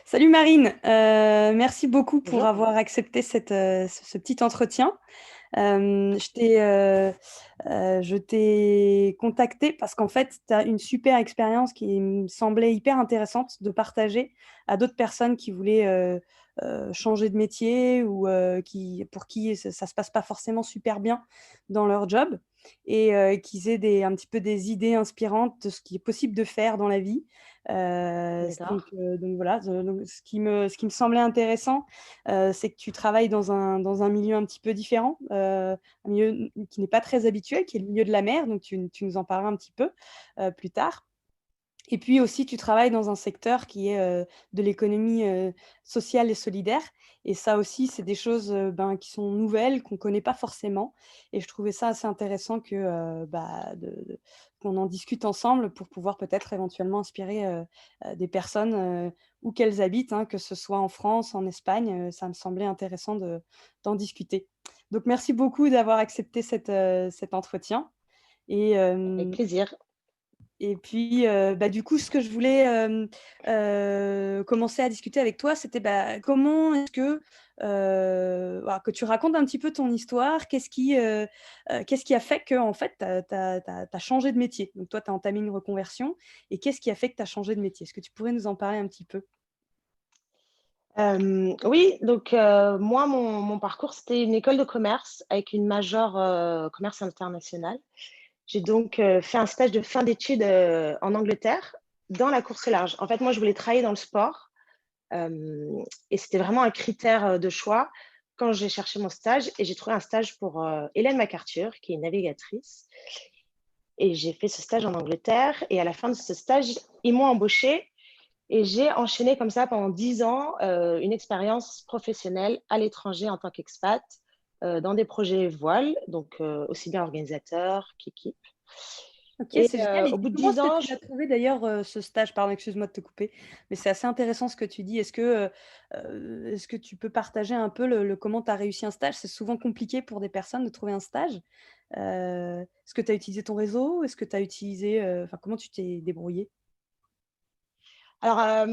Salut Marine. Merci beaucoup pour Bonjour. avoir accepté ce petit entretien. Je t'ai contacté parce qu'en fait, tu as une super expérience qui me semblait hyper intéressante de partager à d'autres personnes qui voulaient changer de métier ou pour qui ça se passe pas forcément super bien dans leur job et qu'ils aient un petit peu des idées inspirantes de ce qui est possible de faire dans la vie. D'accord. Donc voilà, donc ce qui me semblait intéressant, c'est que tu travailles dans un milieu un petit peu différent, un milieu qui n'est pas très habituel, qui est le milieu de la mer, donc tu nous en parleras un petit peu plus tard. Et puis aussi, tu travailles dans un secteur qui est de l'économie sociale et solidaire. Et ça aussi, c'est des choses qui sont nouvelles, qu'on ne connaît pas forcément. Et je trouvais ça assez intéressant qu'on en discute ensemble pour pouvoir peut-être éventuellement inspirer des personnes où qu'elles habitent, hein, que ce soit en France, en Espagne. Ça me semblait intéressant d'en discuter. Donc, merci beaucoup d'avoir accepté cet entretien. Et, Avec euh, plaisir. et puis, du coup, ce que je voulais commencer à discuter avec toi, c'était comment est-ce voilà, que tu racontes un petit peu ton histoire, qu'est-ce qui a fait que en fait, tu as changé de métier. Donc, toi, tu as entamé une reconversion, et qu'est-ce qui a fait que tu as changé de métier? Est-ce que tu pourrais nous en parler un petit peu? Oui, donc moi, mon parcours, c'était une école de commerce avec une majeure commerce international. J'ai donc fait un stage de fin d'études en Angleterre dans la course au large. En fait, moi, je voulais travailler dans le sport et c'était vraiment un critère de choix quand j'ai cherché mon stage et j'ai trouvé un stage pour Hélène MacArthur, qui est une navigatrice. Et j'ai fait ce stage en Angleterre et à la fin de ce stage, ils m'ont embauchée. Et j'ai enchaîné comme ça pendant 10 ans une expérience professionnelle à l'étranger en tant qu'expat dans des projets voile, donc aussi bien organisateur qu'équipe. Ok, Et c'est génial. au Et bout de comment 10 est-ce que ans, tu l'as trouvé d'ailleurs, ce stage? Pardon, excuse-moi de te couper, mais c'est assez intéressant ce que tu dis. Est-ce que tu peux partager un peu comment tu as réussi un stage? C'est souvent compliqué pour des personnes de trouver un stage. Est-ce que tu as utilisé ton réseau? Est-ce que tu as utilisé, enfin, comment tu t'es débrouillé? alors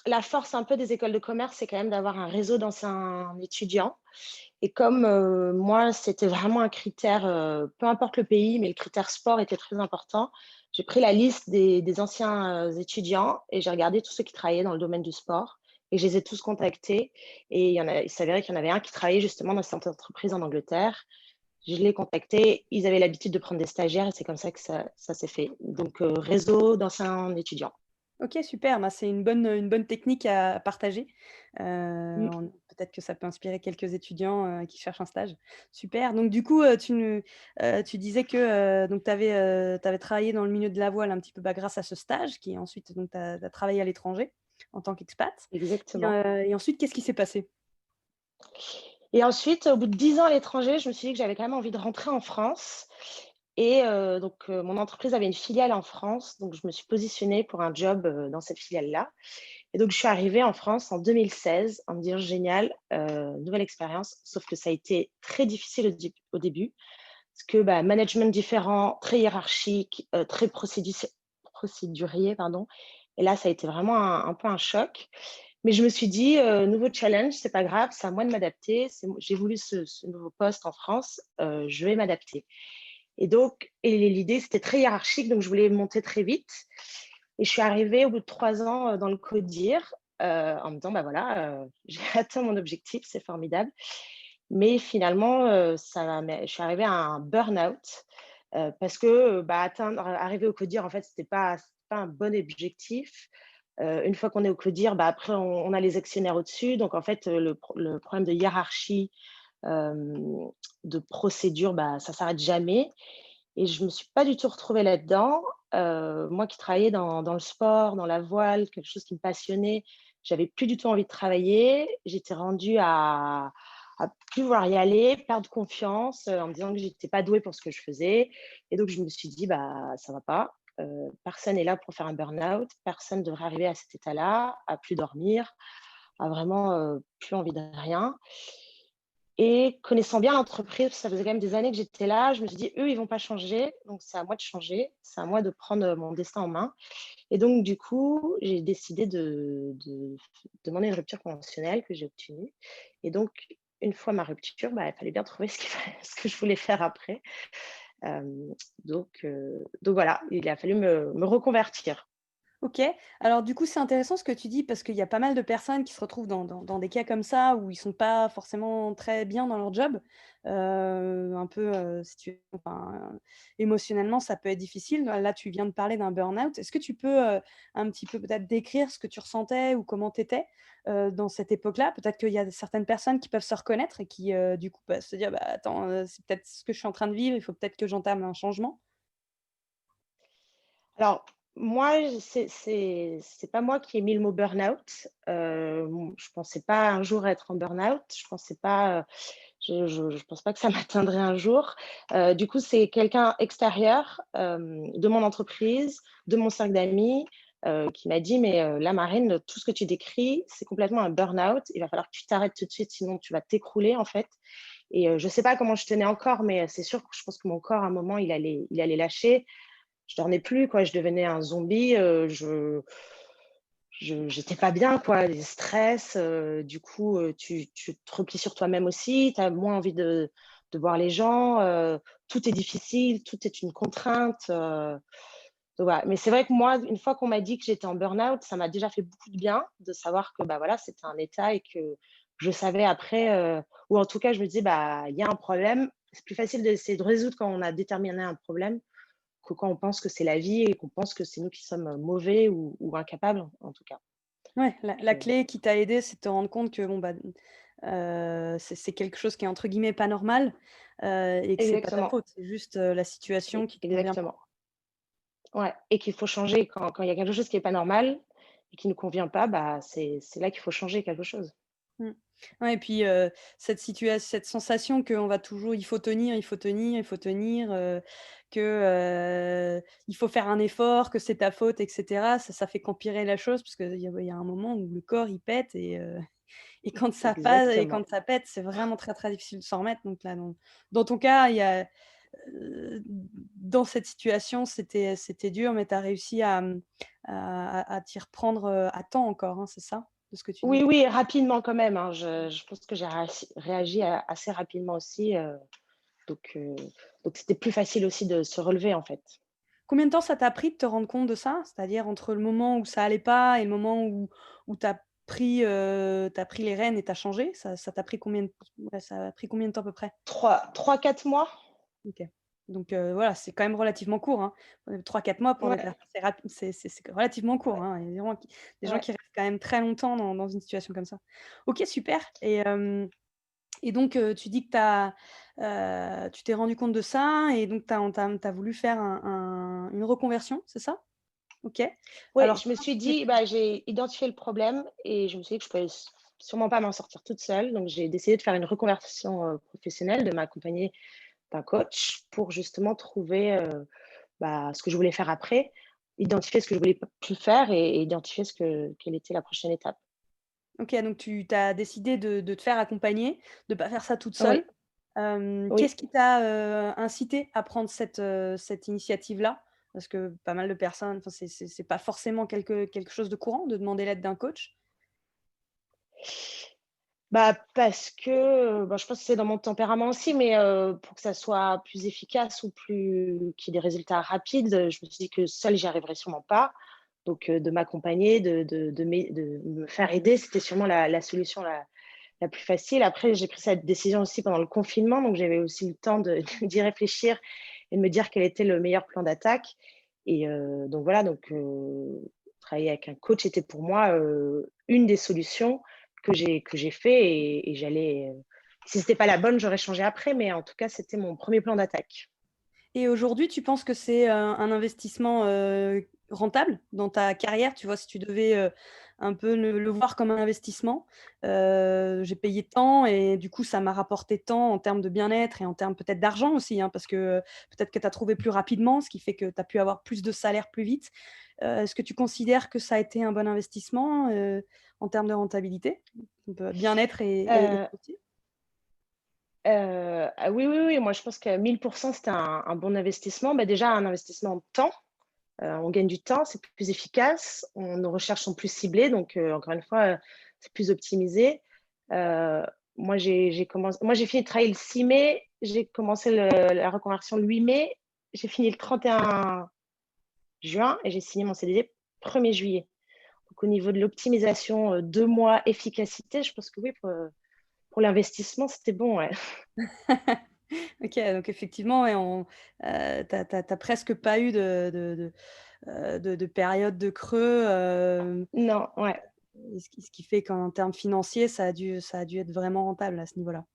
la force un peu des écoles de commerce, c'est quand même d'avoir un réseau d'anciens étudiants. Et comme moi, c'était vraiment un critère, peu importe le pays, mais le critère sport était très important, j'ai pris la liste des anciens étudiants et j'ai regardé tous ceux qui travaillaient dans le domaine du sport. Et je les ai tous contactés. Et il s'avérait qu'il y en avait un qui travaillait justement dans cette entreprise en Angleterre. Je l'ai contacté. Ils avaient l'habitude de prendre des stagiaires et c'est comme ça que ça s'est fait. Donc, réseau d'anciens étudiants. Ok, super. C'est une bonne technique à partager. Mm. Peut-être que ça peut inspirer quelques étudiants qui cherchent un stage. Super. Donc, du coup, tu disais que tu avais travaillé dans le milieu de la voile un petit peu grâce à ce stage, qui ensuite, tu as travaillé à l'étranger en tant qu'expat. Exactement. Et ensuite, qu'est-ce qui s'est passé? Et ensuite, au bout de 10 ans à l'étranger, je me suis dit que j'avais quand même envie de rentrer en France. Et donc, mon entreprise avait une filiale en France, donc je me suis positionnée pour un job dans cette filiale-là. Et donc, je suis arrivée en France en 2016 en me disant génial, nouvelle expérience, sauf que ça a été très difficile au début, parce que management différent, très hiérarchique, très procédurier, pardon. Et là, ça a été vraiment un peu un choc. Mais je me suis dit, nouveau challenge, c'est pas grave, c'est à moi de m'adapter. J'ai voulu ce nouveau poste en France, je vais m'adapter. Et donc, et l'idée, c'était très hiérarchique, donc je voulais monter très vite. Et je suis arrivée au bout de 3 ans dans le CODIR en me disant, bah voilà, j'ai atteint mon objectif, c'est formidable. Mais finalement, je suis arrivée à un burn-out parce que arriver au CODIR, en fait, c'était pas un bon objectif. Une fois qu'on est au CODIR, après, on a les actionnaires au-dessus. Donc, en fait, le problème de hiérarchie, euh, de procédure, ça ne s'arrête jamais. Et je ne me suis pas du tout retrouvée là-dedans. Moi qui travaillais dans le sport, dans la voile, quelque chose qui me passionnait, j'avais plus du tout envie de travailler. J'étais rendue à plus vouloir y aller, perdre confiance en me disant que j'étais pas douée pour ce que je faisais. Et donc, je me suis dit, ça va pas. Personne n'est là pour faire un burn-out. Personne ne devrait arriver à cet état-là, à plus dormir, à vraiment plus envie de rien. Et connaissant bien l'entreprise, ça faisait quand même des années que j'étais là, je me suis dit: «Eux, ils vont pas changer, donc c'est à moi de changer, c'est à moi de prendre, mon destin en main». Et donc du coup, j'ai décidé de demander une rupture conventionnelle que j'ai obtenue. Et donc une fois ma rupture, bah, il fallait bien trouver ce que je voulais faire après. Donc voilà, il a fallu me reconvertir. OK. Alors du coup, c'est intéressant ce que tu dis parce qu'il y a pas mal de personnes qui se retrouvent dans des cas comme ça où ils sont pas forcément très bien dans leur job. Un peu, si tu enfin, émotionnellement, ça peut être difficile. Là, tu viens de parler d'un burn-out. Est-ce que tu peux, un petit peu peut-être décrire ce que tu ressentais ou comment tu étais, dans cette époque-là? Peut-être qu'il y a certaines personnes qui peuvent se reconnaître et qui, du coup, peuvent se dire: «Bah, attends, c'est peut-être ce que je suis en train de vivre, il faut peut-être que j'entame un changement». Alors, moi, c'est pas moi qui ai mis le mot burn-out. Je pensais pas un jour être en burn-out. Je pensais pas, je pense pas que ça m'atteindrait un jour. Du coup, c'est quelqu'un extérieur, de mon entreprise, de mon cercle d'amis, qui m'a dit: «Mais, là, Marine, tout ce que tu décris, c'est complètement un burn-out. Il va falloir que tu t'arrêtes tout de suite, sinon tu vas t'écrouler, en fait». Et je sais pas comment je tenais encore, mais c'est sûr que je pense que mon corps, à un moment, il allait lâcher. Je dormais plus, quoi, je devenais un zombie, j'étais pas bien, quoi, les stress, du coup, tu te replies sur toi-même aussi, tu as moins envie de voir les gens, tout est difficile, tout est une contrainte, donc voilà. Mais c'est vrai que moi, une fois qu'on m'a dit que j'étais en burn-out, ça m'a déjà fait beaucoup de bien de savoir que, bah, voilà, c'était un état et que je savais après, ou en tout cas, je me disais: «Bah, il y a un problème». C'est plus facile d'essayer de résoudre quand on a déterminé un problème que quand on pense que c'est la vie et qu'on pense que c'est nous qui sommes mauvais ou incapables, en tout cas. Ouais, la Donc, clé qui t'a aidé, c'est de te rendre compte que bon, bah, c'est quelque chose qui est entre guillemets «pas normal», et que c'est pas ta exactement, faute. C'est juste, la situation qui te convient pas. exactement. Ouais, et qu'il faut changer quand il y a quelque chose qui est pas normal et qui ne convient pas, bah, c'est là qu'il faut changer quelque chose. Mmh. Ouais et puis, cette sensation qu'on va toujours il faut tenir, il faut tenir, il faut tenir, il faut faire un effort, que c'est ta faute et cetera, ça fait qu'empirer la chose parce qu'il y a un moment où le corps il pète et quand ça passe et Exactement. quand ça pète, c'est vraiment très, très difficile de s'en remettre donc là, dans ton cas, il y a dans cette situation, c'était dur mais tu as réussi à t'y reprendre, à temps encore, hein, c'est ça? De ce que tu Oui, dis? oui, rapidement quand même, hein. Je pense que j'ai réagi assez rapidement aussi, donc heu, donc c'était plus facile aussi de se relever, en fait. Combien de temps ça t'a pris de te rendre compte de ça? C'est-à-dire entre le moment où ça allait pas et le moment où tu pris les rênes et tu changé? Ça t'a pris combien de ouais, ça a pris combien de temps à peu près? 3-4 mois? OK. Donc voilà, c'est quand même relativement court, hein. 3-4 mois pour des Ouais, personnes, c'est relativement court, ouais, hein. Il y a des gens ouais. qui restent quand même très longtemps dans une situation comme ça. OK, super et donc tu dis que tu t'es rendu compte de ça et donc tu as voulu faire une reconversion, c'est ça? OK. Oui, Alors je me suis dit, bah, j'ai identifié le problème et je me suis dit que je pouvais sûrement pas m'en sortir toute seule. Donc, j'ai décidé de faire une reconversion professionnelle, de m'accompagner d'un coach pour justement trouver bah, ce que je voulais faire après, identifier ce que je voulais plus faire et identifier quelle était la prochaine étape. OK, donc tu as décidé de te faire accompagner, de pas faire ça toute Oui, seule. Qu'est-ce oui. qui t'a, incité à prendre cette initiative-là? Parce que pas mal de personnes enfin, c'est pas forcément quelque chose de courant de demander l'aide d'un coach. Bah, parce que, bah, je pense que c'est dans mon tempérament aussi, mais pour que ça soit plus efficace ou qu'il y ait des résultats rapides, je me suis dit que seule, j'y arriverais sûrement pas. Donc de m'accompagner, de me faire aider, c'était sûrement la solution la plus facile. Après, j'ai pris cette décision aussi pendant le confinement, donc j'avais aussi le temps de d'y réfléchir et de me dire quel était le meilleur plan d'attaque. Et donc voilà, travailler avec un coach était pour moi, une des solutions que j'ai fait et j'allais, si c'était pas la bonne, j'aurais changé après, mais en tout cas, c'était mon premier plan d'attaque. Et aujourd'hui, tu penses que c'est, un investissement, rentable dans ta carrière? Tu vois, si tu devais, un peu le voir comme un investissement, j'ai payé tant et du coup, ça m'a rapporté tant en termes de bien-être et en termes peut-être d'argent aussi, hein, parce que, peut-être que tu as trouvé plus rapidement, ce qui fait que tu as pu avoir plus de salaire plus vite. Est-ce que tu considères que ça a été un bon investissement, en termes de rentabilité? Bien-être et Heu aussi? Oui, oui, oui, moi je pense que 1000 c'était un bon investissement. Bah, déjà un investissement de temps, on gagne du temps, c'est plus efficace, nos recherches sont plus ciblées, donc encore une fois, c'est plus optimisé. Heu, moi j'ai fini de travailler le 6 mai, j'ai commencé la reconversion le 8 mai, j'ai fini le 31 juin et j'ai signé mon CDD 1er juillet. Donc au niveau de l'optimisation, 2 mois efficacité, je pense que oui, pour l'investissement, c'était bon, ouais. OK, donc effectivement, ouais, tu presque pas eu de période de creux, Non, ouais, et ce qui fait qu'en termes financiers, ça a dû être vraiment rentable à ce niveau-là.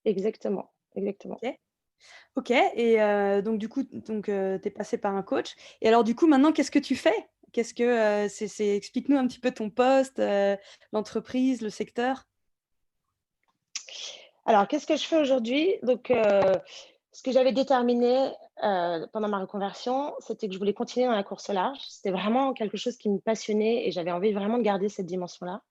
exactement, exactement. OK. OK et donc du coup, tu es passé par un coach et alors du coup, maintenant, qu'est-ce que tu fais? Qu'est-ce que, c'est explique-nous un petit peu ton poste, l'entreprise, le secteur? Alors, qu'est-ce que je fais aujourd'hui? Donc, ce que j'avais déterminé, pendant ma reconversion, c'était que je voulais continuer dans la course au large. C'était vraiment quelque chose qui me passionnait et j'avais envie vraiment de garder cette dimension-là.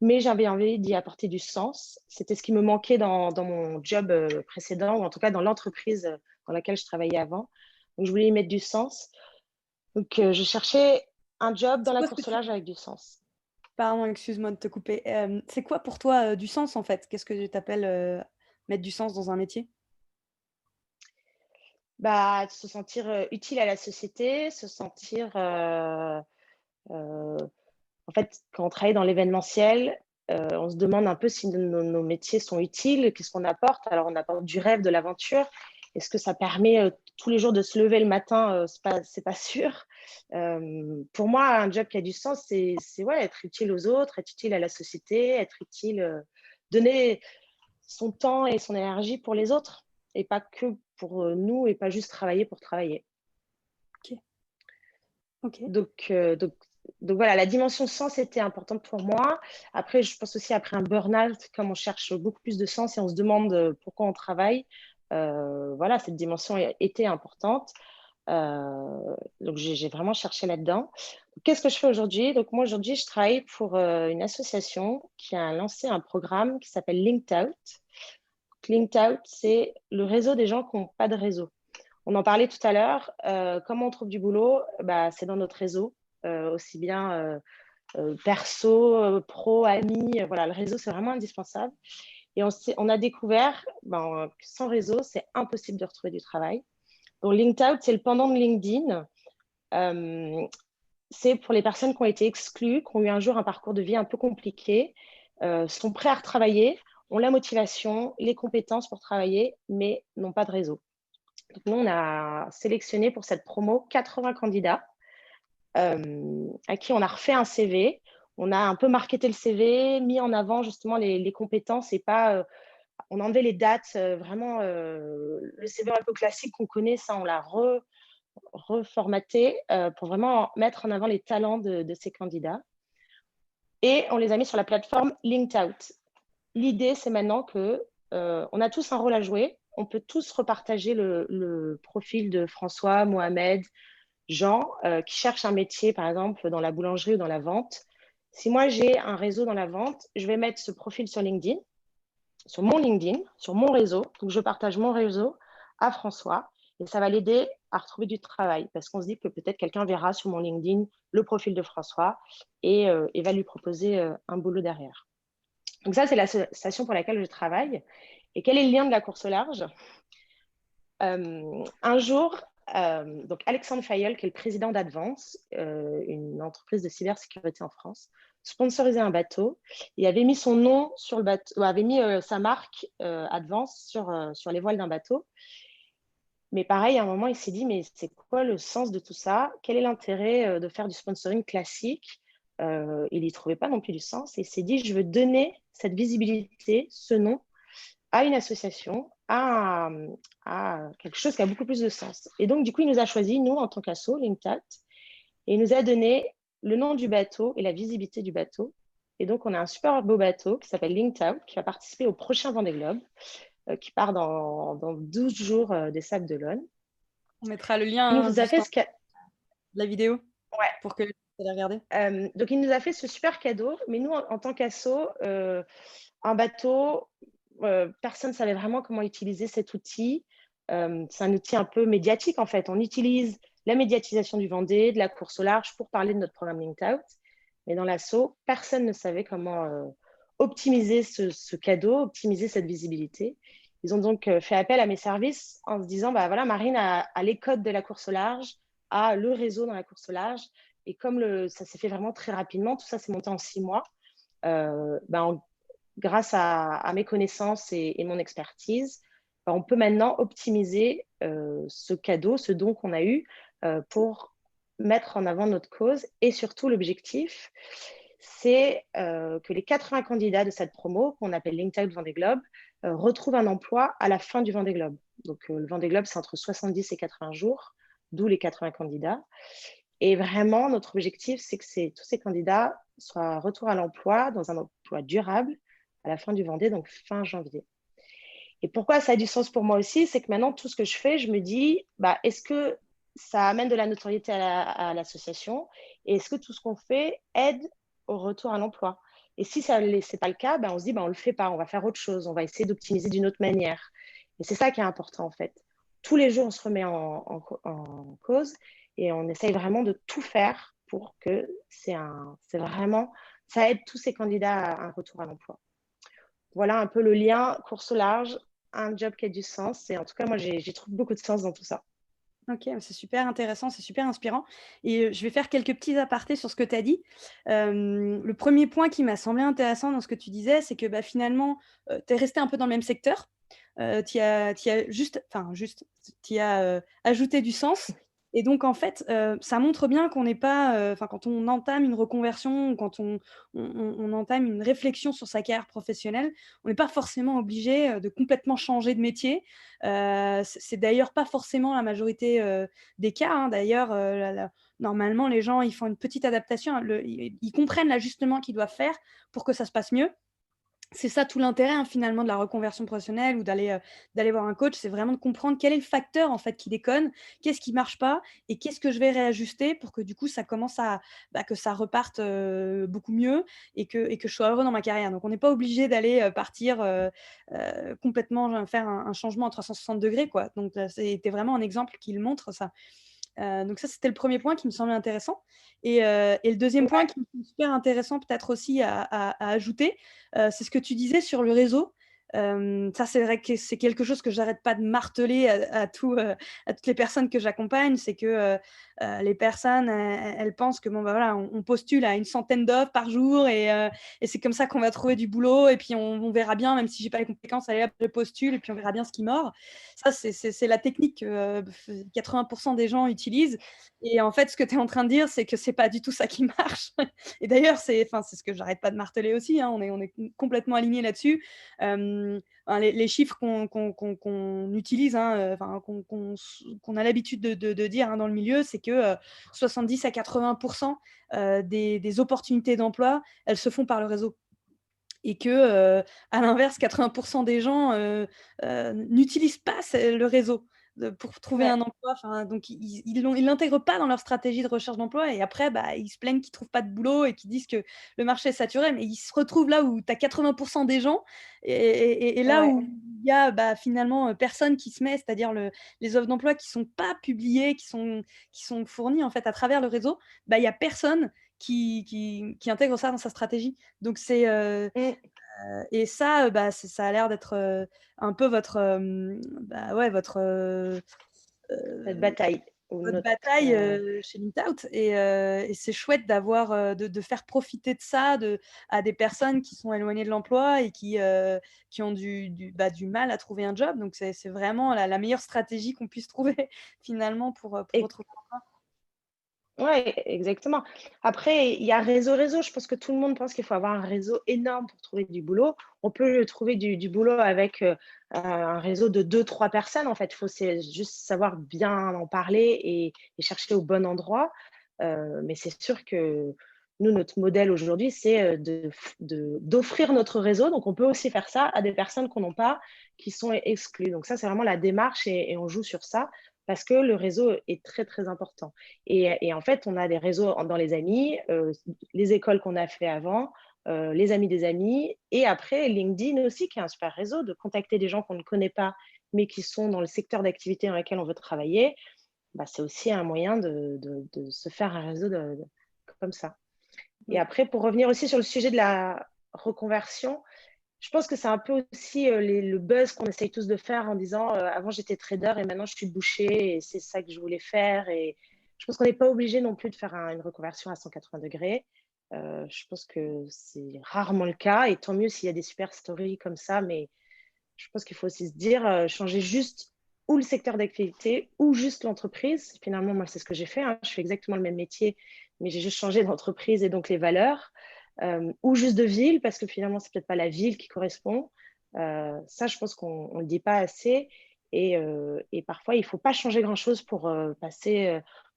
Mais j'avais envie d'y apporter du sens. C'était ce qui me manquait dans mon job, précédent ou en tout cas dans l'entreprise, dans laquelle je travaillais avant. Donc je voulais y mettre du sens. Donc, je cherchais un job dans C'est la quoi ce que course au tu large avec du sens. Pardon, excuse-moi de te couper. C'est quoi pour toi, du sens, en fait? Qu'est-ce que tu appelles, mettre du sens dans un métier? Bah, se sentir, utile à la société, se sentir, en fait, quand on travaille dans l'événementiel, on se demande un peu si nos métiers sont utiles, qu'est-ce qu'on apporte? Alors, on apporte du rêve, de l'aventure. Est-ce que ça permet, tous les jours de se lever le matin? C'est pas sûr. Pour moi, un job qui a du sens, c'est ouais, être utile aux autres, être utile à la société, être utile, donner son temps et son énergie pour les autres et pas que pour, nous et pas juste travailler pour travailler. OK, OK. Donc, heu, donc donc voilà, la dimension sens était importante pour moi. Après, je pense aussi après un burn-out, comme on cherche beaucoup plus de sens et on se demande, pourquoi on travaille, voilà, cette dimension était importante. Donc j'ai vraiment cherché là-dedans. Qu'est-ce que je fais aujourd'hui? Donc moi, aujourd'hui, je travaille pour, une association qui a lancé un programme qui s'appelle Linked Out. Linked Out, c'est le réseau des gens qui ont pas de réseau. On en parlait tout à l'heure, comment on trouve du boulot? Bah, c'est dans notre réseau, aussi bien, perso, pro, amis, voilà, le réseau, c'est vraiment indispensable et on a découvert, ben, que sans réseau, c'est impossible de retrouver du travail. Donc LinkedOut, c'est le pendant de LinkedIn. Hem, c'est pour les personnes qui ont été exclues, qui ont eu un jour un parcours de vie un peu compliqué, sont prêts à retravailler, ont la motivation, les compétences pour travailler, mais n'ont pas de réseau. Donc nous, on a sélectionné pour cette promo 80 candidats à qui on a refait un CV. On a un peu marketé le CV, mis en avant justement les compétences et pas, on a enlevé les dates, vraiment, le CV un peu classique qu'on connaît, ça, on l'a reformaté pour vraiment mettre en avant les talents de ces candidats et on les a mis sur la plateforme LinkedOut. L'idée, c'est maintenant que on a tous un rôle à jouer. On peut tous repartager le profil de François, Mohamed, Jean, qui cherchent un métier, par exemple, dans la boulangerie ou dans la vente. Si moi, j'ai un réseau dans la vente, je vais mettre ce profil sur LinkedIn, sur mon LinkedIn, sur mon réseau. Donc, je partage mon réseau à François et ça va l'aider à retrouver du travail parce qu'on se dit que peut-être quelqu'un verra sur mon LinkedIn le profil de François et va lui proposer un boulot derrière. Donc ça, c'est l'association pour laquelle je travaille. Et quel est le lien de la course au large? Un jour, donc Alexandre Fayol, qui est le président d'Advance, une entreprise de cybersécurité en France, sponsorisait un bateau. Il avait mis son nom sur le bateau, avait mis sa marque Advance sur les voiles d'un bateau. Mais pareil, à un moment, il s'est dit, mais c'est quoi le sens de tout ça? Quel est l'intérêt de faire du sponsoring classique? Il n'y trouvait pas non plus du sens. Et il s'est dit, je veux donner cette visibilité, ce nom, à une association, à quelque chose qui a beaucoup plus de sens. Et donc, du coup, il nous a choisi, nous, en tant qu'asso, LinkedIn, et il nous a donné le nom du bateau et la visibilité du bateau. Et donc, on a un super beau bateau qui s'appelle LinkedOut, qui va participer au prochain Vendée Globe, qui part dans 12 jours des Sables d'Olonne. On mettra le lien, Il hein, nous a juste fait en ce ca- de la vidéo Ouais. pour que les gens puissent aller regarder. Donc, il nous a fait ce super cadeau. Mais nous, en tant qu'asso, un bateau, personne ne savait vraiment comment utiliser cet outil. C'est un outil un peu médiatique, en fait. On utilise la médiatisation du Vendée, de la course au large pour parler de notre programme Linked Out. Mais dans l'assaut, personne ne savait comment optimiser ce cadeau, optimiser cette visibilité. Ils ont donc fait appel à mes services en se disant, bah voilà, Marine a les codes de la course au large, a le réseau dans la course au large. Et comme ça s'est fait vraiment très rapidement, tout ça s'est monté en 6 mois, grâce à mes connaissances et mon expertise, on peut maintenant optimiser ce cadeau, ce don qu'on a eu pour mettre en avant notre cause. Et surtout, l'objectif, c'est que les 80 candidats de cette promo, qu'on appelle Linked Out Vendée Globe, retrouvent un emploi à la fin du Vendée Globe. Donc, le Vendée Globe, c'est entre 70 et 80 jours, d'où les 80 candidats. Et vraiment, notre objectif, c'est que tous ces candidats soient retour à l'emploi dans un emploi durable à la fin du Vendée, donc fin janvier. Et pourquoi ça a du sens pour moi aussi, c'est que maintenant, tout ce que je fais, je me dis, est-ce que ça amène de la notoriété à l'association et est-ce que tout ce qu'on fait aide au retour à l'emploi? Et si ce n'est pas le cas, on se dit, on ne le fait pas, on va faire autre chose, on va essayer d'optimiser d'une autre manière. Et c'est ça qui est important, en fait. Tous les jours, on se remet en cause et on essaye vraiment de tout faire pour que ça aide tous ces candidats à un retour à l'emploi. Voilà un peu le lien course au large, un job qui a du sens. Et en tout cas, moi, j'ai trouvé beaucoup de sens dans tout ça. OK, c'est super intéressant, c'est super inspirant et je vais faire quelques petits apartés sur ce que tu as dit. Le premier point qui m'a semblé intéressant dans ce que tu disais, c'est que, finalement, tu es resté un peu dans le même secteur. Tu as ajouté du sens et donc en fait, ça montre bien qu'on n'est pas, quand on entame une reconversion ou quand on entame une réflexion sur sa carrière professionnelle, on n'est pas forcément obligé, de complètement changer de métier. C'est d'ailleurs pas forcément la majorité, des cas, hein. D'ailleurs, normalement, les gens, ils font une petite adaptation, hein. Ils comprennent l'ajustement qu'ils doivent faire pour que ça se passe mieux. C'est ça tout l'intérêt, hein, finalement, de la reconversion professionnelle ou d'aller voir un coach, c'est vraiment de comprendre quel est le facteur, en fait, qui déconne, qu'est-ce qui marche pas et qu'est-ce que je vais réajuster pour que, du coup, ça commence que ça reparte, beaucoup mieux et que je sois heureux dans ma carrière. Donc on n'est pas obligé d'aller, partir, complètement, faire un changement à 360 degrés, quoi. Donc c'était vraiment un exemple qui le montre, ça. Donc ça, c'était le premier point qui me semblait intéressant et le deuxième point Ouais. qui me semble super intéressant peut-être aussi à ajouter, c'est ce que tu disais sur le réseau. Ça, c'est vrai que c'est quelque chose que j'arrête pas de marteler à toutes les personnes que j'accompagne. C'est que, les personnes, elles pensent que bon, voilà, on postule à une centaine d'offres par jour et c'est comme ça qu'on va trouver du boulot et puis on verra bien, même si j'ai pas les compétences, allez hop, je postule et puis on verra bien ce qui mord. Ça, c'est la technique que, 80 des gens utilisent et en fait, ce que tu es en train de dire, c'est que c'est pas du tout ça qui marche et d'ailleurs, c'est ce que j'arrête pas de marteler aussi, hein, on est complètement alignés là-dessus. Les chiffres qu'on utilise, hein, qu'on a l'habitude de dire, hein, dans le milieu, c'est que, 70 à 80 des opportunités d'emploi, elles se font par le réseau et que, à l'inverse, 80 des gens, n'utilisent pas le réseau pour trouver Ouais. un emploi. Enfin, donc ils l'intègrent pas dans leur stratégie de recherche d'emploi et après, ils se plaignent qu'ils trouvent pas de boulot et qu'ils disent que le marché est saturé. Mais ils se retrouvent là où tu as 80 des gens et là Ouais. où il y a, finalement, personne qui se met, c'est-à-dire les offres d'emploi qui sont pas publiées, qui sont fournies, en fait, à travers le réseau, il y a personne qui intègre ça dans sa stratégie. Donc Mm. et ça, ça a l'air d'être, un peu ouais, Cette heu, bataille ou votre notre. bataille, chez Mintout et c'est chouette d'avoir, de faire profiter de ça à des personnes qui sont éloignées de l'emploi et qui ont du mal à trouver un job. Donc c'est vraiment la meilleure stratégie qu'on puisse trouver finalement pour Et retrouver. ouais, exactement. Après, il y a réseau. Je pense que tout le monde pense qu'il faut avoir un réseau énorme pour trouver du boulot. On peut trouver du boulot avec un réseau de 2, 3 personnes. En fait, il faut juste savoir bien en parler et chercher au bon endroit. Mais c'est sûr que nous, notre modèle aujourd'hui, c'est d'offrir notre réseau. Donc, on peut aussi faire ça à des personnes qu'on n'a pas, qui sont exclues. Donc, ça, c'est vraiment la démarche et on joue sur ça parce que le réseau est très, très important. Et en fait, on a des réseaux dans les amis, les écoles qu'on a fait avant, les amis des amis. Et après, LinkedIn aussi, qui est un super réseau, de contacter des gens qu'on ne connaît pas, mais qui sont dans le secteur d'activité dans lequel on veut travailler. Bah, c'est aussi un moyen de se faire un réseau comme ça. Et après, pour revenir aussi sur le sujet de la reconversion, je pense que c'est un peu aussi le buzz qu'on essaye tous de faire en disant avant j'étais trader et maintenant je suis boucher et c'est ça que je voulais faire. Et je pense qu'on n'est pas obligé non plus de faire une reconversion à 180 degrés. Je pense que c'est rarement le cas et tant mieux s'il y a des super stories comme ça. Mais je pense qu'il faut aussi se dire changer juste ou le secteur d'activité ou juste l'entreprise. Finalement, moi, c'est ce que j'ai fait. Hein. Je fais exactement le même métier, mais j'ai juste changé d'entreprise et donc les valeurs. Ou juste de ville, parce que finalement, c'est peut-être pas la ville qui correspond. Ça, je pense qu'on ne le dit pas assez. Et parfois, il ne faut pas changer grand-chose pour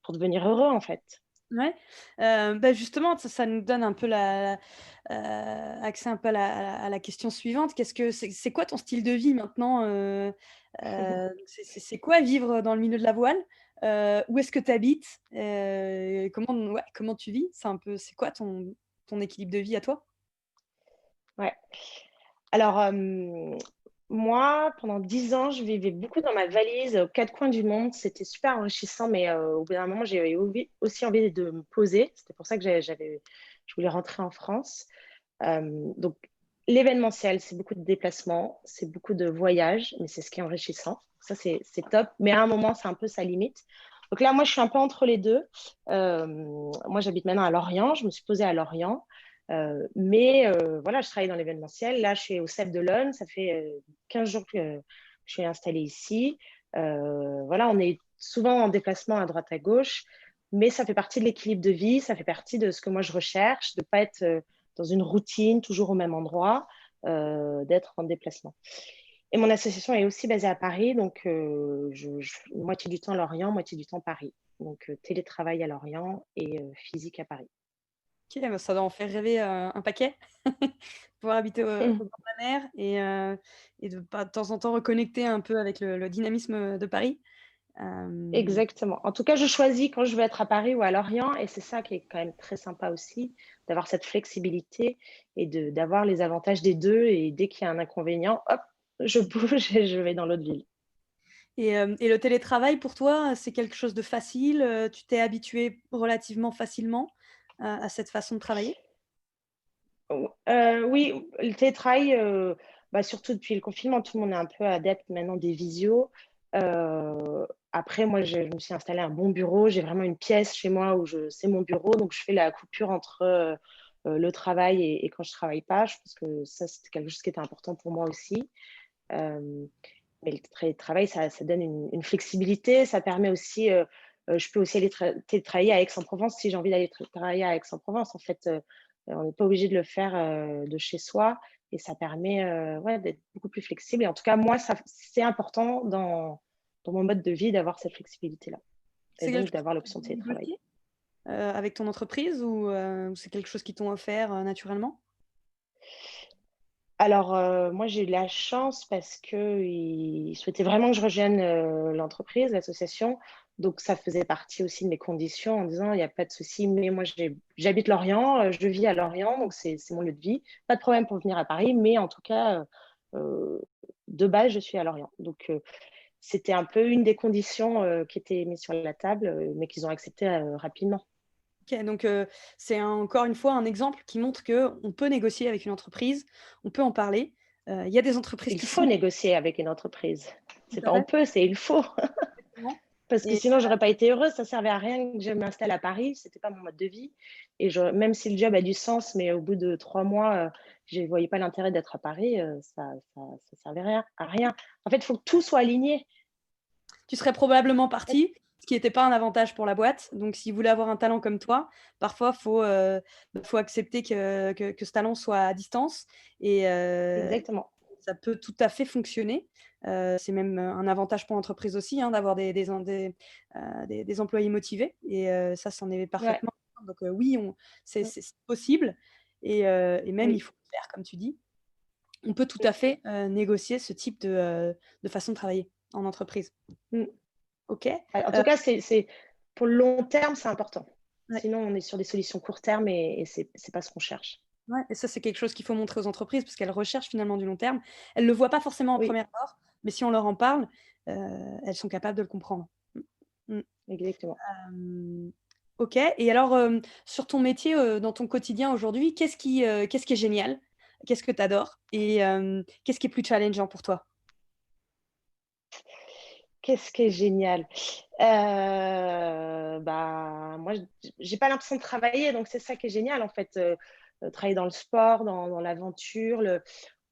pour devenir heureux, en fait. Ouais, bah, justement, ça nous donne un peu accès un peu à la question suivante. Qu'est-ce que c'est quoi ton style de vie maintenant? C'est quoi vivre dans le milieu de la voile? Où est-ce que tu habites? Comment tu vis? C'est quoi ton équilibre de vie à toi? Ouais. Alors, moi, pendant 10 ans, je vivais beaucoup dans ma valise aux quatre coins du monde. C'était super enrichissant, mais au bout d'un moment, j'ai aussi envie de me poser. C'était pour ça que je voulais rentrer en France. Donc, l'événementiel, c'est beaucoup de déplacements, c'est beaucoup de voyages, mais c'est ce qui est enrichissant. Ça, c'est top. Mais à un moment, c'est un peu sa limite. Donc là, moi, je suis un peu entre les deux. Moi, j'habite maintenant à Lorient. Je me suis posée à Lorient. Mais voilà, je travaille dans l'événementiel. Là, je suis au CEF de l'Aune. Ça fait 15 jours que je suis installée ici. Voilà, on est souvent en déplacement à droite à gauche, mais ça fait partie de l'équilibre de vie. Ça fait partie de ce que moi, je recherche, de ne pas être dans une routine, toujours au même endroit, d'être en déplacement. Et mon association est aussi basée à Paris, donc moitié du temps Lorient, moitié du temps Paris. Donc télétravail à Lorient et physique à Paris. OK, bah, ça doit en faire rêver, un paquet. Pouvoir habiter au bord de la mer et de pas de temps en temps reconnecter un peu avec le dynamisme, de Paris. Hem, Exactement. En tout cas, je choisis quand je veux être à Paris ou à Lorient, et c'est ça qui est quand même très sympa aussi, d'avoir cette flexibilité et d'avoir les avantages des deux. Et dès qu'il y a un inconvénient, hop, je bouge et je vais dans l'autre ville. et le télétravail pour toi, c'est quelque chose de facile? Tu t'es habitué relativement facilement, à cette façon de travailler? Oui, le télétravail, bah, surtout depuis le confinement, tout le monde est un peu adepte maintenant des visios. Après, moi, je me suis installée un bon bureau. J'ai vraiment une pièce chez moi où c'est mon bureau, donc je fais la coupure entre le travail et quand je travaille pas. Je pense que ça, c'était quelque chose qui était important pour moi aussi. Euh, mais le télétravail, ça donne une flexibilité. Ça permet aussi, je peux aussi aller télétravailler à Aix-en-Provence si j'ai envie d'aller travailler à Aix-en-Provence. En fait, on n'est pas obligé de le faire de chez soi, et ça permet ouais, d'être beaucoup plus flexible. Et en tout cas, moi, c'est important dans mon mode de vie d'avoir cette flexibilité-là, et C'est donc quelque chose d'avoir que tu l'option de dois télétravail. négocier, avec ton entreprise ou c'est quelque chose qu'ils t'ont offert, naturellement? Alors, moi, j'ai eu de la chance parce qu'ils souhaitaient vraiment que je rejoigne l'entreprise, l'association. Donc, ça faisait partie aussi de mes conditions en disant, il n'y a pas de souci, mais moi, j'habite Lorient, je vis à Lorient, donc c'est mon lieu de vie. Pas de problème pour venir à Paris, mais en tout cas, euh, de base, je suis à Lorient. Donc, c'était un peu une des conditions qui étaient mises sur la table, mais qu'ils ont accepté rapidement. OK, donc c'est encore une fois un exemple qui montre qu'on peut négocier avec une entreprise, on peut en parler. Il y a des entreprises Il qui faut signent négocier avec une entreprise. tout C'est à pas on fait, peut, c'est il faut. exactement Parce que et sinon, j'aurais pas été heureuse. Ça servait à rien que je m'installe à Paris. C'était pas mon mode de vie. Et même si le job a du sens, mais au bout de 3 mois, je ne voyais pas l'intérêt d'être à Paris, ça servait à rien. En fait, il faut que tout soit aligné. tu serais probablement partie, ce qui n'était pas un avantage pour la boîte. Donc s'ils voulaient avoir un talent comme toi, parfois faut accepter que ce talent soit à distance et Exactement. ça peut tout à fait fonctionner. C'est même, un avantage pour l'entreprise aussi, hein, d'avoir des employés motivés et ça, c'en est Ouais, parfaitement un. Donc oui, c'est possible et même il oui. faut le faire comme tu dis. On peut tout à fait, négocier ce type de façon de travailler en entreprise. Mm. OK? En tout cas, pour le long terme, c'est important. Ouais. Sinon, on est sur des solutions court terme et c'est pas ce qu'on cherche. Ouais, et ça, c'est quelque chose qu'il faut montrer aux entreprises parce qu'elles recherchent finalement du long terme. Elles le voient pas forcément en Oui, première abord, mais si on leur en parle, heu, elles sont capables de le comprendre. Mmh. Mmh. exactement. Hem, OK, et alors, sur ton métier, dans ton quotidien aujourd'hui, qu'est-ce qui est génial? Qu'est-ce que tu adores? Et qu'est-ce qui est plus challengeant pour toi? Qu'est-ce qui est génial? Bah, moi, j'ai pas l'impression de travailler, donc c'est ça qui est génial, en fait, travailler dans le sport, dans l'aventure,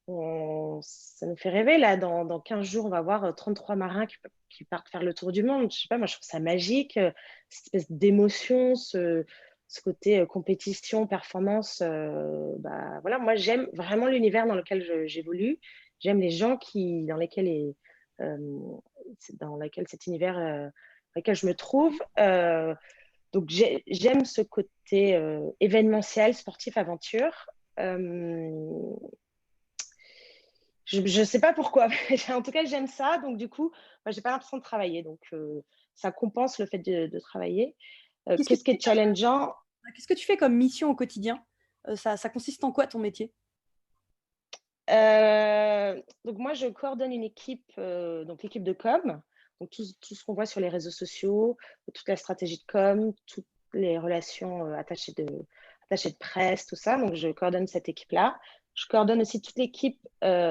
ça nous fait rêver, là. Dans 15 jours, on va voir, 33 marins qui partent faire le tour du monde. Je sais pas, moi, je trouve ça magique, cette espèce d'émotion, ce côté, compétition, performance, bah, voilà, moi, j'aime vraiment l'univers dans lequel j'évolue. J'aime les gens dans lesquels dans laquelle cet univers, dans lequel je me trouve. Donc j'aime ce côté événementiel, sportif, aventure. Euh, je ne sais pas pourquoi, mais en tout cas j'aime ça. Donc du coup, moi, j'ai pas l'impression de travailler. Donc ça compense le fait de travailler. Qu'est-ce que Qu'est-ce tu qui fais est challengeant? qu'est-ce que tu fais comme mission au quotidien? Ça consiste en quoi ton métier? Donc moi, je coordonne une équipe, donc l'équipe de com, donc tout ce qu'on voit sur les réseaux sociaux, toute la stratégie de com, toutes les relations, attachés de presse, tout ça. Donc je coordonne cette équipe-là. Je coordonne aussi toute l'équipe,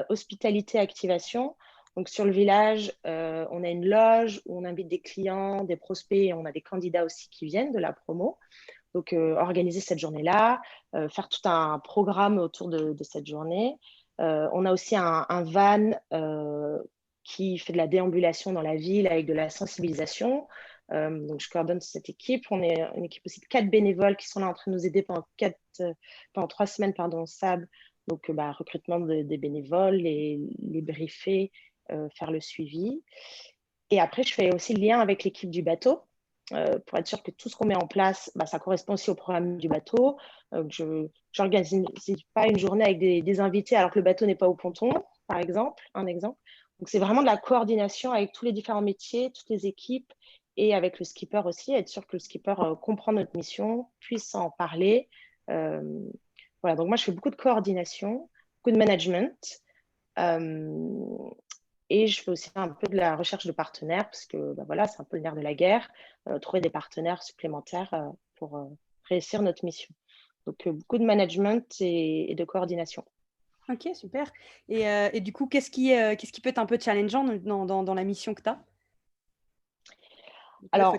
hospitalité activation. Donc sur le village, on a une loge où on invite des clients, des prospects et on a des candidats aussi qui viennent de la promo. Donc organiser cette journée-là, faire tout un programme autour de cette journée. On a aussi un van qui fait de la déambulation dans la ville avec de la sensibilisation. Donc, je coordonne cette équipe. On est une équipe aussi de 4 bénévoles qui sont là en train de nous aider pendant 3 semaines, pardon, SAB. Donc, bah, recrutement des bénévoles, les briefer, faire le suivi. Et après, je fais aussi le lien avec l'équipe du bateau pour être sûr que tout ce qu'on met en place, bah, ça correspond aussi au programme du bateau. Je n'organise pas une journée avec des invités alors que le bateau n'est pas au ponton, par exemple, un exemple. Donc, c'est vraiment de la coordination avec tous les différents métiers, toutes les équipes et avec le skipper aussi, être sûr que le skipper comprend notre mission, puisse en parler. Euh, voilà, donc moi, je fais beaucoup de coordination, beaucoup de management. Euh, et je fais aussi un peu de la recherche de partenaires parce que bah voilà, c'est un peu le nerf de la guerre, trouver des partenaires supplémentaires pour réussir notre mission. Donc, beaucoup de management et de coordination. OK, super, et du coup, qu'est-ce qui peut être un peu challengeant dans la mission que tu as? Il faut être Alors,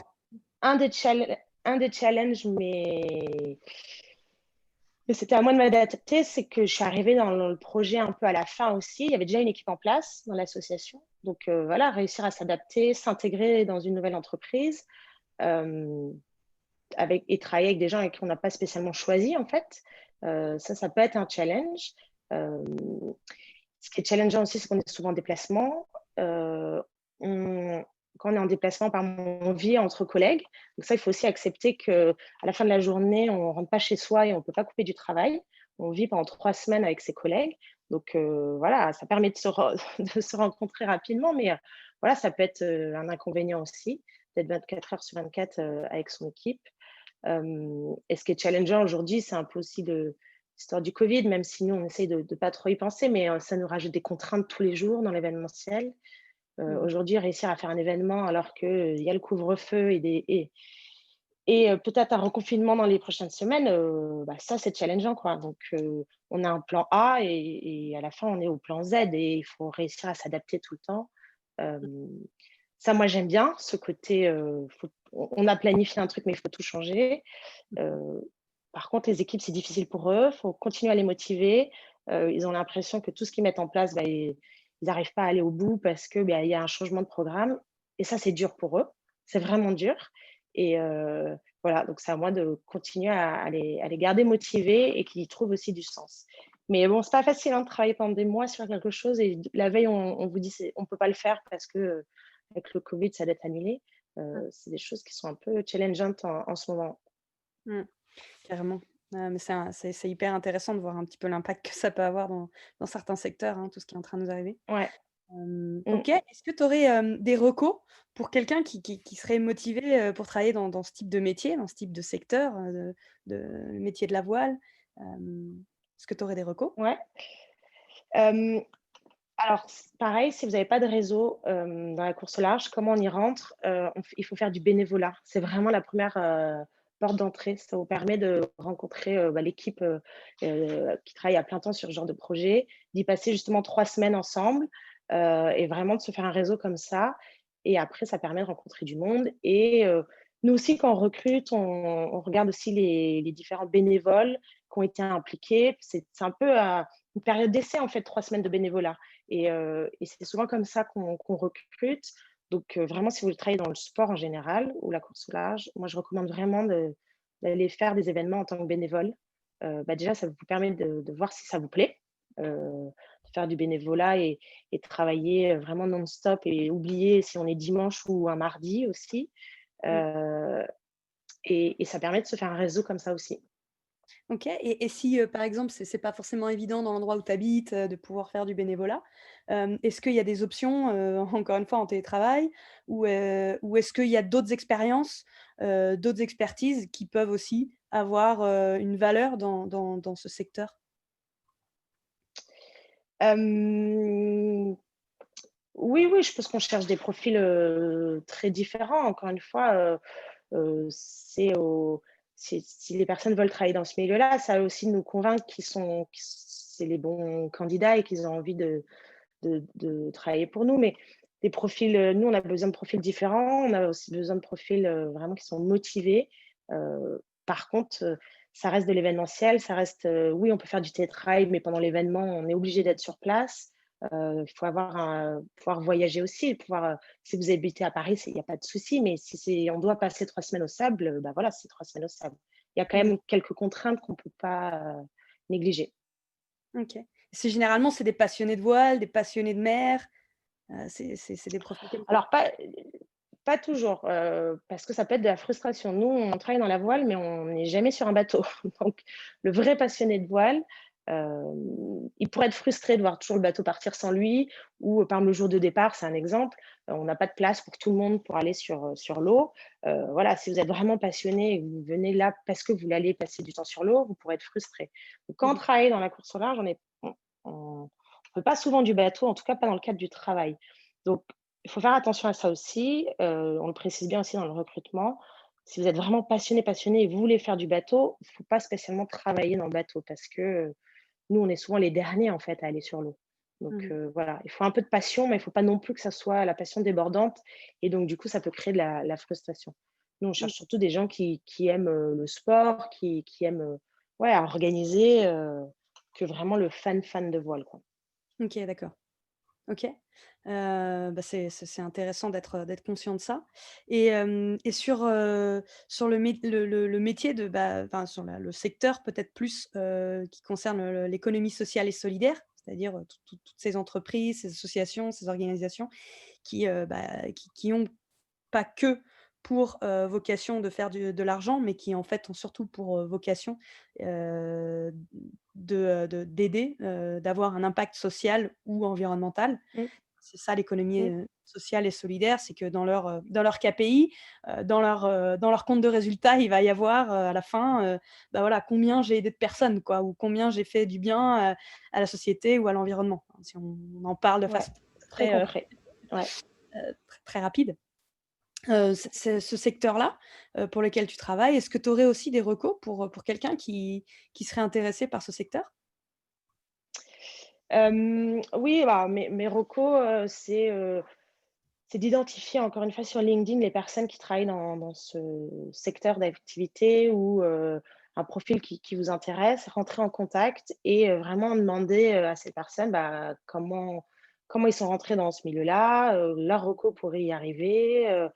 un des challenges, mais c'était à moi de m'adapter, c'est que je suis arrivée dans le projet un peu à la fin aussi. Il y avait déjà une équipe en place dans l'association. Donc, voilà, réussir à s'adapter, s'intégrer dans une nouvelle entreprise. Euh, et travailler avec des gens avec qui on n'a pas spécialement choisi, en fait. Ça peut être un challenge. Euh, Ce qui est challengeant aussi, c'est qu'on est souvent en déplacement. Euh, on- Quand on est en déplacement, par exemple, on vit entre collègues. Donc ça, il faut aussi accepter qu'à la fin de la journée, on ne rentre pas chez soi et on ne peut pas couper du travail. On vit pendant 3 semaines avec ses collègues. Donc voilà, ça permet de se rencontrer rapidement, mais voilà, ça peut être un inconvénient aussi, d'être 24 heures sur 24 avec son équipe. Et ce qui est challengeant aujourd'hui, c'est un peu aussi l'histoire du Covid, même si nous, on essaye de ne pas trop y penser, mais ça nous rajoute des contraintes tous les jours dans l'événementiel. mmh. Aujourd'hui, réussir à faire un événement alors qu'il y a le couvre-feu et peut-être un reconfinement dans les prochaines semaines, bah, ça, c'est challengeant, quoi. Donc, on a un plan A et à la fin, on est au plan Z et il faut réussir à s'adapter tout le temps. Euh, Ça, moi, j'aime bien ce côté, on a planifié un truc, mais il faut tout changer. Euh, Par contre, les équipes, c'est difficile pour eux. Il faut continuer à les motiver. Ils ont l'impression que tout ce qu'ils mettent en place, bah, ils n'arrivent pas à aller au bout parce que bah, il y a un changement de programme. Et ça, c'est dur pour eux. C'est vraiment dur. Et voilà, donc c'est à moi de continuer à les garder motivés et qu'ils trouvent aussi du sens. Mais bon, c'est pas facile hein, de travailler pendant des mois sur quelque chose et la veille, on vous dit on peut pas le faire parce que avec le Covid, ça doit être annulé. C'est des choses qui sont un peu challengeantes en ce moment. Mmh. Carrément. Mais c'est hyper intéressant de voir un petit peu l'impact que ça peut avoir dans certains secteurs, hein, tout ce qui est en train de nous arriver. Ouais. Mmh. OK. Est-ce que tu aurais, des recos pour quelqu'un qui serait motivé, pour travailler dans ce type de métier, dans ce type de secteur, le métier de la voile? Hem, Est-ce que tu aurais des recos? Ouais. Hem, alors pareil, si vous n'avez pas de réseau, dans la course au large, comment on y rentre? Il faut faire du bénévolat. C'est vraiment la première porte d'entrée. Ça vous permet de rencontrer, l'équipe, qui travaille à plein temps sur ce genre de projet, d'y passer justement 3 semaines ensemble, et vraiment de se faire un réseau comme ça. Et après, ça permet de rencontrer du monde. Et nous aussi, quand on recrute, on regarde aussi les différents bénévoles qui ont été impliqués. C'est un peu, une période d'essai en fait, 3 semaines de bénévolat. Et c'est souvent comme ça qu'on recrute. Donc vraiment, si vous voulez travailler dans le sport en général ou la course au large, moi je recommande vraiment d'aller faire des événements en tant que bénévole. Déjà, ça vous permet de voir si ça vous plaît, de faire du bénévolat et de travailler vraiment non-stop et oublier si on est dimanche ou un mardi aussi. Mmh. Heu et ça permet de se faire un réseau comme ça aussi. OK, et si, par exemple, c'est pas forcément évident dans l'endroit où tu habites, de pouvoir faire du bénévolat, est-ce qu'il y a des options, encore une fois en télétravail ou est-ce qu'il y a d'autres expériences, d'autres expertises qui peuvent aussi avoir, une valeur dans ce secteur? Hem Oui, oui, je pense qu'on cherche des profils, très différents. Encore une fois, c'est au si les personnes veulent travailler dans ce milieu-là, ça va aussi nous convaincre qu'ils c'est les bons candidats et qu'ils ont envie de travailler pour nous. Mais des profils, nous, on a besoin de profils différents. On a aussi besoin de profils, vraiment qui sont motivés. Par contre, ça reste de l'événementiel, ça reste, oui, on peut faire du télétravail, mais pendant l'événement, on est obligé d'être sur place. Il faut pouvoir voyager aussi, pouvoir, si vous habitez à Paris, il y a pas de souci, mais si on doit passer 3 semaines au sable, bah, voilà, c'est 3 semaines au sable. Il y a quand Mmh. même quelques contraintes qu'on peut pas, négliger. OK. C'est des passionnés de voile, des passionnés de mer, c'est des profils comme ça? Alors pas toujours, parce que ça peut être de la frustration. Nous, on travaille dans la voile, mais on n'est jamais sur un bateau. Donc le vrai passionné de voile, il pourrait être frustré de voir toujours le bateau partir sans lui ou, par exemple, le jour de départ, c'est un exemple, on n'a pas de place pour tout le monde pour aller sur l'eau. Voilà, si vous êtes vraiment passionné et que vous venez là parce que vous voulez aller passer du temps sur l'eau, vous pourrez être frustré. Donc quand on Mmh. travaille dans la course au large, on fait pas souvent du bateau, en tout cas pas dans le cadre du travail. Donc il faut faire attention à ça aussi, on le précise bien aussi dans le recrutement. Si vous êtes vraiment passionné, passionné et vous voulez faire du bateau, il ne faut pas spécialement travailler dans le bateau parce que, nous, on est souvent les derniers, en fait, à aller sur l'eau. Donc Mmh. voilà, il faut un peu de passion, mais il ne faut pas non plus que ça soit la passion débordante et donc du coup, ça peut créer de la frustration. Nous, on Mmh. cherche surtout des gens qui aiment, le sport, qui aiment, ouais, à organiser, que vraiment le fan de voile, quoi. OK, d'accord. OK. C'est intéressant d'être conscient de ça et sur le métier enfin sur le secteur peut-être plus, qui concerne l'économie sociale et solidaire, c'est-à-dire, toutes ces entreprises, ces associations, ces organisations qui ont pas que pour, vocation de faire de l'argent, mais qui en fait ont surtout pour, vocation, heu, d'aider, d'avoir un impact social ou environnemental. Mmh, C'est ça l'économie, mmh. sociale et solidaire, c'est que dans leur KPI, dans leur compte de résultats, il va y avoir, à la fin, voilà, combien j'ai aidé de personnes quoi, ou combien j'ai fait du bien, à la société ou à l'environnement. Si on en parle de Ouais, façon très très, concret. Ouais. très rapide. Ce secteur-là, pour lequel tu travailles, est-ce que tu aurais aussi des recos pour quelqu'un qui serait intéressé par ce secteur? Oui, bah, mes recos, c'est d'identifier encore une fois sur LinkedIn les personnes qui travaillent dans ce secteur d'activité ou un profil qui vous intéresse, rentrer en contact et vraiment demander, à ces personnes, bah, comment ils sont rentrés dans ce milieu-là, leurs recos pour y arriver.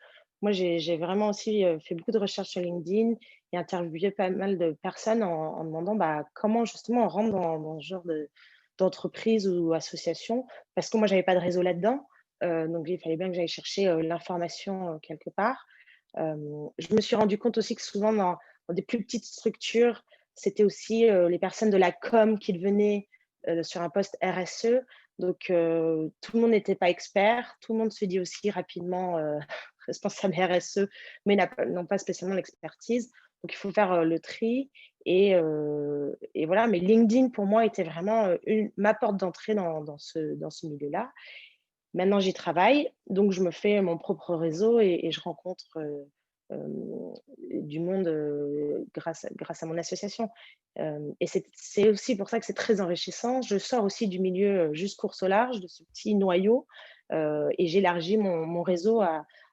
Moi, j'ai vraiment aussi, fait beaucoup de recherches sur LinkedIn et interviewé pas mal de personnes en demandant, bah, comment justement on rentre dans ce genre d'entreprise ou association. Parce que moi, j'avais pas de réseau là-dedans. Donc il fallait bien que j'aille chercher, l'information, quelque part. Je me suis rendu compte aussi que souvent dans des plus petites structures, c'était aussi, les personnes de la com qui devenaient, sur un poste RSE. Donc tout le monde n'était pas expert, tout le monde se dit aussi rapidement, responsable RSE, mais n'ont pas spécialement l'expertise. Donc il faut faire, le tri Et voilà, mais LinkedIn pour moi était vraiment, ma porte d'entrée dans ce milieu-là. Maintenant, j'y travaille, donc je me fais mon propre réseau et je rencontre, du monde, grâce à mon association. Et c'est aussi pour ça que c'est très enrichissant. Je sors aussi du milieu, juste course au large, de ce petit noyau, et j'élargis mon réseau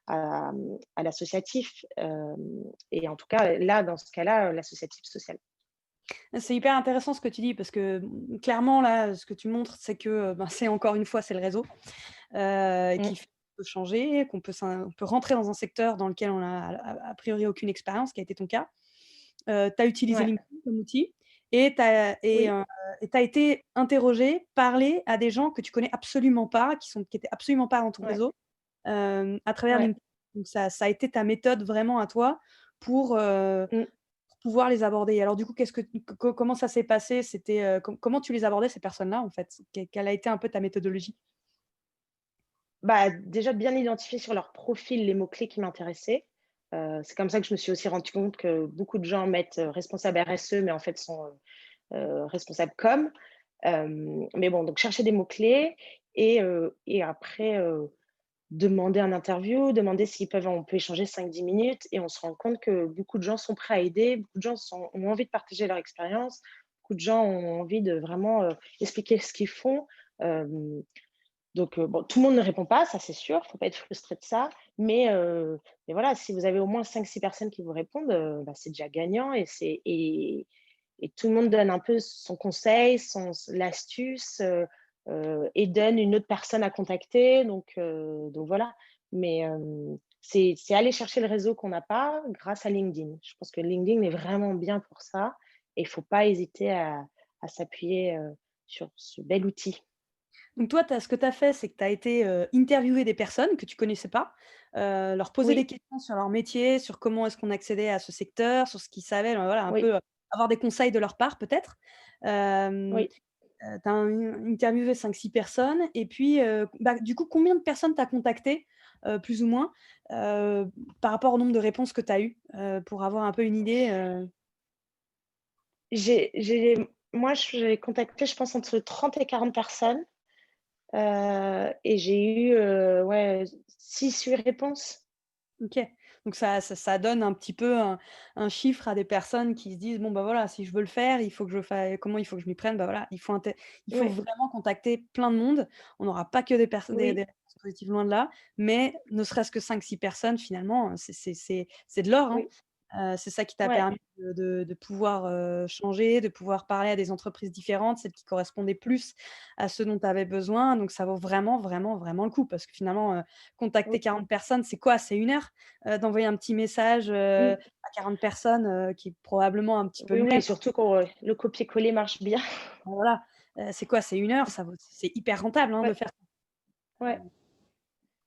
à l'associatif, et en tout cas, là, dans ce cas-là, l'associatif social. C'est hyper intéressant ce que tu dis parce que, clairement là, ce que tu montres, c'est que, ben, c'est encore une fois, c'est le réseau, Mmh, qui fait qu'on peut changer, on peut rentrer dans un secteur dans lequel on a a priori aucune expérience, ce qui a été ton cas. Tu as utilisé ouais, LinkedIn comme outil et tu as oui, été interrogé, parlé à des gens que tu connais absolument pas, qui étaient absolument pas dans ton ouais, réseau, à travers ouais, LinkedIn. Donc ça a été ta méthode vraiment à toi pour, mmh. pouvoir les aborder. Alors du coup, qu'est-ce que comment ça s'est passé? C'était, comment tu les abordais ces personnes-là, en fait? Quelle a été un peu ta méthodologie? Bah, déjà de bien identifier sur leur profil les mots-clés qui m'intéressaient. C'est comme ça que je me suis aussi rendu compte que beaucoup de gens mettent, responsable RSE, mais en fait sont, responsables com. Mais bon, donc chercher des mots-clés et après, demander un interview, demander s'ils peuvent on peut échanger 5-10 minutes et on se rend compte que beaucoup de gens sont prêts à aider, beaucoup de gens ont envie de partager leur expérience, beaucoup de gens ont envie de vraiment, expliquer ce qu'ils font. Hem Donc, bon, tout le monde ne répond pas, ça c'est sûr, faut pas être frustré de ça, mais voilà, si vous avez au moins 5-6 personnes qui vous répondent, bah, c'est déjà gagnant et tout le monde donne un peu son conseil, l'astuce, et donne une autre personne à contacter donc voilà. Mais c'est aller chercher le réseau qu'on n'a pas grâce à LinkedIn. Je pense que LinkedIn est vraiment bien pour ça et il faut pas hésiter à s'appuyer, sur ce bel outil. Donc toi, ce que tu as fait, c'est que tu as été, interviewer des personnes que tu connaissais pas, leur poser des Oui, questions sur leur métier, sur comment est-ce qu'on accédait à ce secteur, sur ce qu'ils savaient, voilà, un oui, peu, avoir des conseils de leur part peut-être. Hem, oui. tu as interviewé 5-6 personnes et puis, bah, du coup, combien de personnes tu as contactées, plus ou moins, heu, par rapport au nombre de réponses que tu as eues? Pour avoir un peu une idée, J'ai moi, j'ai contacté, je pense, entre 30 et 40 personnes, et j'ai eu, ouais, 6-8 réponses. OK. Donc ça donne un petit peu un chiffre à des personnes qui se disent: «Bon, bah, voilà, si je veux le faire, il faut que je fasse comment il faut que je m'y prenne?» Bah, voilà, il faut Oui, vraiment contacter plein de monde. On n'aura pas que des oui, réponses positives, loin de là, mais ne serait-ce que 5-6 personnes finalement, c'est de l'or, hein. oui, C'est ça qui t'a ouais, permis de pouvoir, changer, de pouvoir parler à des entreprises différentes, celles qui correspondaient plus à ce dont tu avais besoin. Donc ça vaut vraiment, vraiment, vraiment le coup parce que finalement, contacter oui, 40 personnes, c'est quoi? C'est 1 heure, d'envoyer un petit message, mmh, à 40 personnes, qui est probablement un petit peu oui, le oui, même. surtout quand, le copier-coller marche bien. Voilà, c'est quoi? C'est 1 heure, ça vaut c'est hyper rentable, hein, de Ouais, faire ça. ouais,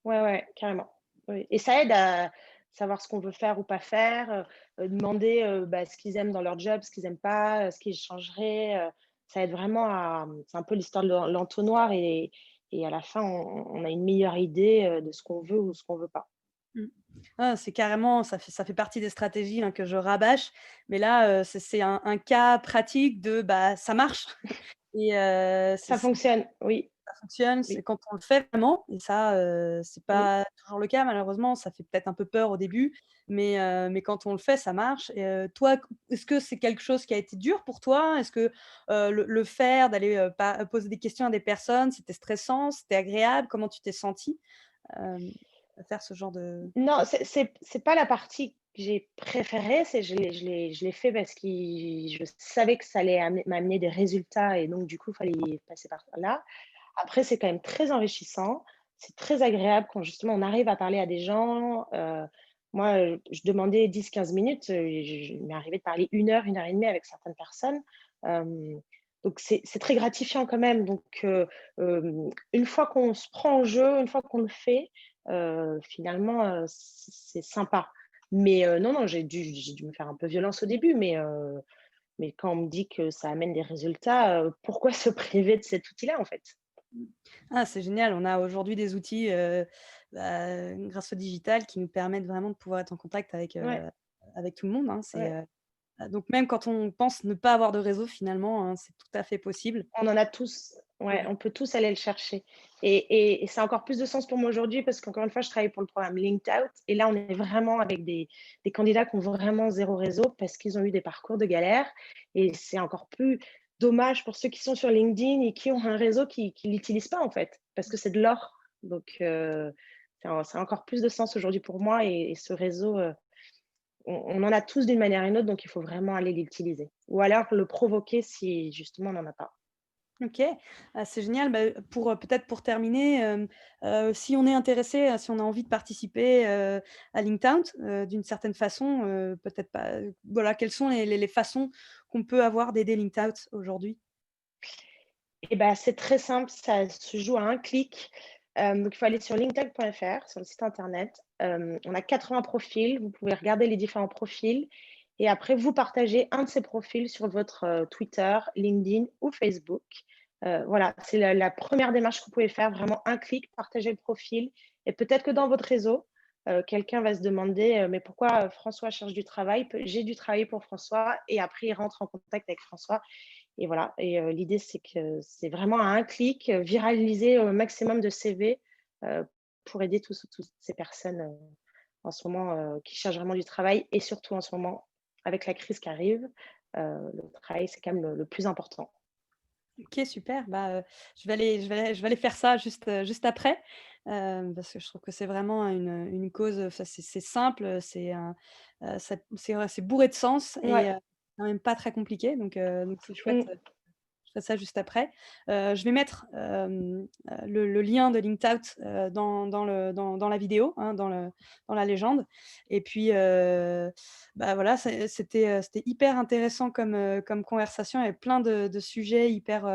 ouais, ouais, carrément. Oui et ça aide à savoir ce qu'on veut faire ou pas faire, demander, bah, ce qu'ils aiment dans leur job, ce qu'ils aiment pas, ce qu'ils changeraient, ça aide vraiment c'est un peu l'histoire de l'entonnoir et à la fin, on a une meilleure idée, de ce qu'on veut ou ce qu'on veut pas. Mmh. Ah, c'est carrément ça fait partie des stratégies, hein, que je rabâche, mais là, c'est un cas pratique de, bah, ça marche et Ça fonctionne, oui, ça fonctionne, c'est oui, quand on le fait vraiment et ça, c'est oui. pas toujours le cas malheureusement, ça fait peut-être un peu peur au début, mais quand on le fait, ça marche et toi, est-ce que c'est quelque chose qui a été dur pour toi? Est-ce que, le faire, d'aller, pa poser des questions à des personnes, c'était stressant? C'était agréable? Comment tu t'es sentie, hem, à faire ce genre de Non, c'est pas la partie que j'ai préférée, c'est je l'ai fait parce que je savais que ça allait m'amener des résultats et donc du coup, il fallait passer par là. Après, c'est quand même très enrichissant. C'est très agréable quand justement on arrive à parler à des gens. Moi, je demandais 10-15 minutes, il m'est arrivé de parler 1 heure et demie avec certaines personnes. Hem, donc c'est très gratifiant quand même. Donc une fois qu'on se prend en jeu, une fois qu'on le fait, finalement, c'est sympa. Mais non, non, j'ai dû me faire un peu violence au début, mais quand on me dit que ça amène des résultats, pourquoi se priver de cet outil-là, en fait? Mmh. Ah, c'est génial, on a aujourd'hui des outils, grâce au digital qui nous permettent vraiment de pouvoir être en contact avec, Ouais, avec tout le monde, hein. ouais. Donc même quand on pense ne pas avoir de réseau finalement, hein, c'est tout à fait possible. On en a tous. Ouais, Ouais. on peut tous aller le chercher et ça a encore plus de sens pour moi aujourd'hui parce qu'encore une fois, je travaille pour le programme Linked Out et là, on est vraiment avec des candidats qui ont vraiment zéro réseau parce qu'ils ont eu des parcours de galère et c'est encore plus dommage pour ceux qui sont sur LinkedIn et qui ont un réseau qui l'utilisent pas, en fait, parce que c'est de l'or. Donc ça a encore plus de sens aujourd'hui pour moi et ce réseau, on en a tous d'une manière ou d'une autre, donc il faut vraiment aller l'utiliser ou alors le provoquer si justement on n'en a pas. OK, c'est génial. Bah, pour, peut-être pour terminer, si on est intéressé, si on a envie de participer, à Linked d'une certaine façon, peut-être pas, voilà, quelles sont les façons qu'on peut avoir d'aider Linked aujourd'hui? Et bah, c'est très simple, ça se joue à un clic. Donc il faut aller sur linkedin.fr, sur le site internet. On a 80 profils, vous pouvez regarder les différents profils et après vous partagez un de ces profils sur votre, Twitter, LinkedIn ou Facebook. Voilà, c'est la 1re démarche que vous pouvez faire, vraiment un clic, partager le profil et peut-être que dans votre réseau, quelqu'un va se demander: «Mais pourquoi, François cherche du travail?» J'ai du travail pour François et après il rentre en contact avec François et voilà et l'idée, c'est que c'est vraiment à un clic, viraliser au maximum de CV, heu, pour aider toutes ces personnes, en ce moment, qui cherchent vraiment du travail et surtout en ce moment, avec la crise qui arrive, le travail, c'est quand même le plus important. OK, super. Bah, je vais aller faire ça juste après, parce que je trouve que c'est vraiment une cause, enfin, c'est simple, c'est bourré de sens et Ouais. quand même pas très compliqué donc c'est chouette. Mmh. Je ferai ça juste après. Je vais mettre, le lien de Linked dans la vidéo, hein, dans la légende et puis, bah, voilà, c'était hyper intéressant comme conversation. Il y avait plein de sujets hyper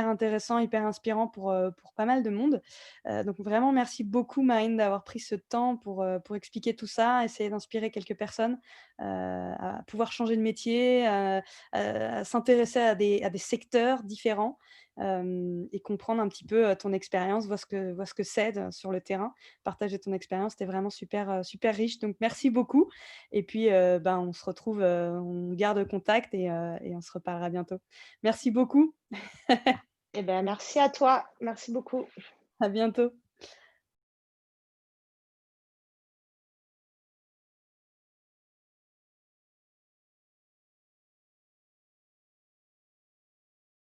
intéressants, hyper inspirants pour pas mal de monde. Donc vraiment merci beaucoup Marine d'avoir pris ce temps pour expliquer tout ça, essayer d'inspirer quelques personnes, à pouvoir changer de métier, à s'intéresser à des secteurs différents, et comprendre un petit peu, ton expérience, voir ce que c'est sur le terrain. Partager ton expérience, c'était vraiment super, super riche, donc merci beaucoup et puis, ben, on se retrouve, on garde contact et on se reparlera bientôt. Merci beaucoup, Et ben, merci à toi. Merci beaucoup. à bientôt.